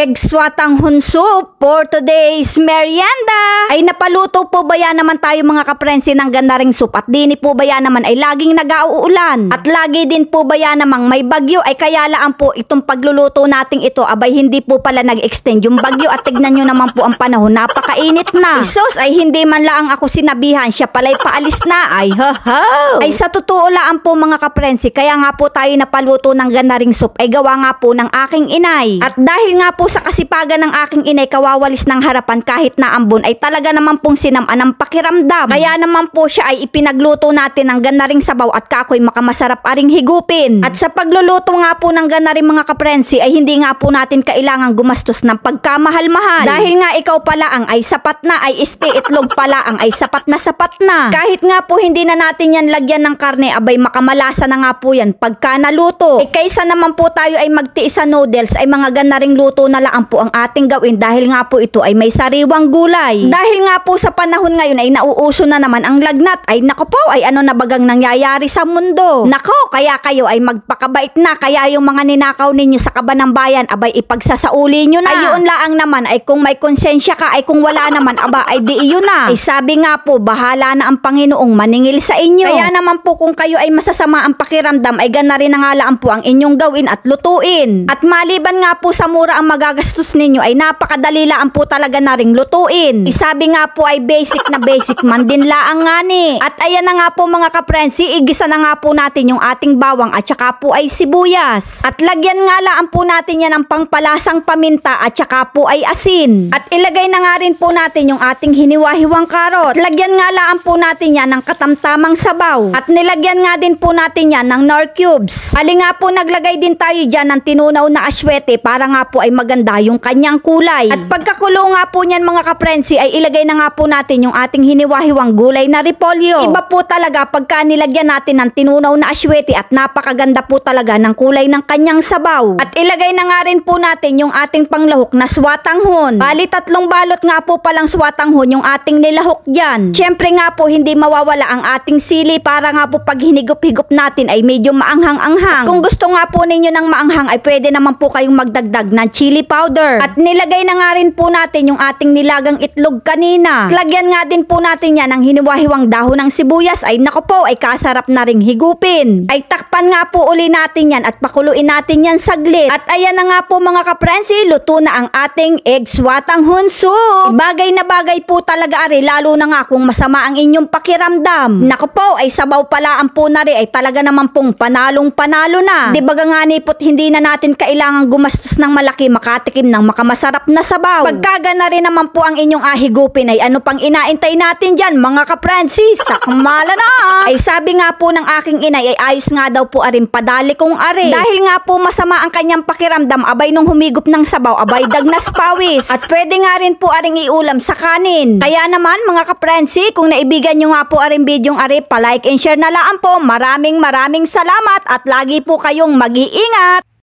egg swatanghon soup for today's merienda. Ay napaluto po ba yan naman tayo mga kaprensi ng ganda ring soup, at dini po ba yan naman ay laging nag-auulan at lagi din po ba yan namang may bagyo, ay kaya laan po itong pagluluto nating ito abay hindi po pala nag-extend yung bagyo, at tignan nyo naman po ang panahon, napakainit na. Isos ay hindi man lang ako sinabihan, siya pala'y paalis na. Ay ho. Ay sa totoo laan po mga kaprensi, kaya nga po tayo napaluto ng ganda ring soup ay gawa nga po ng aking inay. At dahil nga po sa kasipagan ng aking inay kawawalis ng harapan kahit na ambon, ay talaga naman pong sinamaan ng pakiramdam. Kaya naman po siya ay ipinagluto natin ng ganda ring sabaw at kakoy makamasarap aring higupin. At sa pagluluto nga po ng ganda ring mga kaprensi ay hindi nga po natin kailangan gumastos ng pagkamahal-mahal. Dahil nga ikaw pala ang ay sapat na, ay itlog pala ang ay sapat na. Kahit nga po hindi na natin yan lagyan ng karne, abay makamalasa na nga po yan pagka naluto. Kaysa naman po tayo ay magtiis sa noodles, ay mga ganda ring luto na lang po ang ating gawin, dahil nga po ito ay may sariwang gulay. Dahil nga po sa panahon ngayon ay nauuso na naman ang lagnat, ay nako po, ay ano na bagang nangyayari sa mundo. Nako, kaya kayo ay magpakabait na, kaya yung mga ninakaw ninyo sa kaba ng bayan, abay ipagsasauli nyo na. Ayun laang naman ay kung may konsensya ka, ay kung wala naman, aba ay di iyon na. Ay sabi nga po, bahala na ang Panginoong maningil sa inyo. Kaya naman po kung kayo ay masasama ang pakiramdam, ay gana rin nangalaan po ang inyong gawin at lutuin. At maliban nga po sa mura ang magagastos ninyo, ay napakadali lang po talaga na ring lutuin. Isabi nga po ay basic na basic man din laang nga ni. At ayan na nga po mga kaprensi, igisa na nga po natin yung ating bawang at saka po ay sibuyas. At lagyan nga lang po natin yan ng pangpalasang paminta at saka po ay asin. At ilagay na nga rin po natin yung ating hiniwa-hiwang karot. At lagyan nga lang po natin yan ng katamtamang sabaw. At nilagyan nga din po natin yan ng nor cubes. Ali nga po naglagay din tayo dyan ng tinunaw na aswete para nga po ay maganda yung kanyang kulay. At pagkakulo nga po niyan mga kaprensi, ay ilagay na nga po natin yung ating hiniwa-hiwang gulay na repolyo. Iba po talaga pagka nilagyan natin ng tinunaw na aswete, at napakaganda po talaga ng kulay ng kanyang sabaw. At ilagay na nga rin po natin yung ating panglahok na swatanghon. Bali 3 balot nga po palang swatanghon yung ating nilahok dyan. Siyempre nga po hindi mawawala ang ating sili para nga po pag hinigup-higup natin ay medyo maanghang-anghang. At kung gusto nga po ninyo ng maanghang, ay pwede naman po kayong magdagdag ng chili powder. At nilagay na nga rin po natin yung ating nilagang itlog kanina. At lagyan nga din po natin yan ng hiniwa-hiwang dahon ng sibuyas, ay nako po, ay kasarap na ring higupin. Ay takpan nga po uli natin yan at pakuluin natin yan saglit. At ayan na nga po mga kaprensi, luto na ang ating egg swatanghon soup. Bagay na bagay po talaga ari, lalo na nga kung masama ang inyong pakiramdam. Nako po, ay sabaw pala ang po na rin, ay talaga naman pong panalong panalo na. Di baga nga ni pot, hindi na natin kailangan gumastos ng malaki makatikim ng makamasarap na sabaw. Pagkaga na rin naman po ang inyong ahigupin, ay ano pang inaintay natin dyan mga kaprensi, sakmala na. Ay sabi nga po ng aking inay, ay ayos nga daw po aring padali kong ari. Dahil nga po masama ang kanyang pakiramdam, abay nung humigop ng sabaw, abay dagnas pawis. At pwede nga rin po aring iulam sa kanin. Kaya naman mga kaprensi, kung naibigan nyo nga po aring bidyong ari, palike and share na lang po. Maraming salamat at lagi po kayong mag-iingat.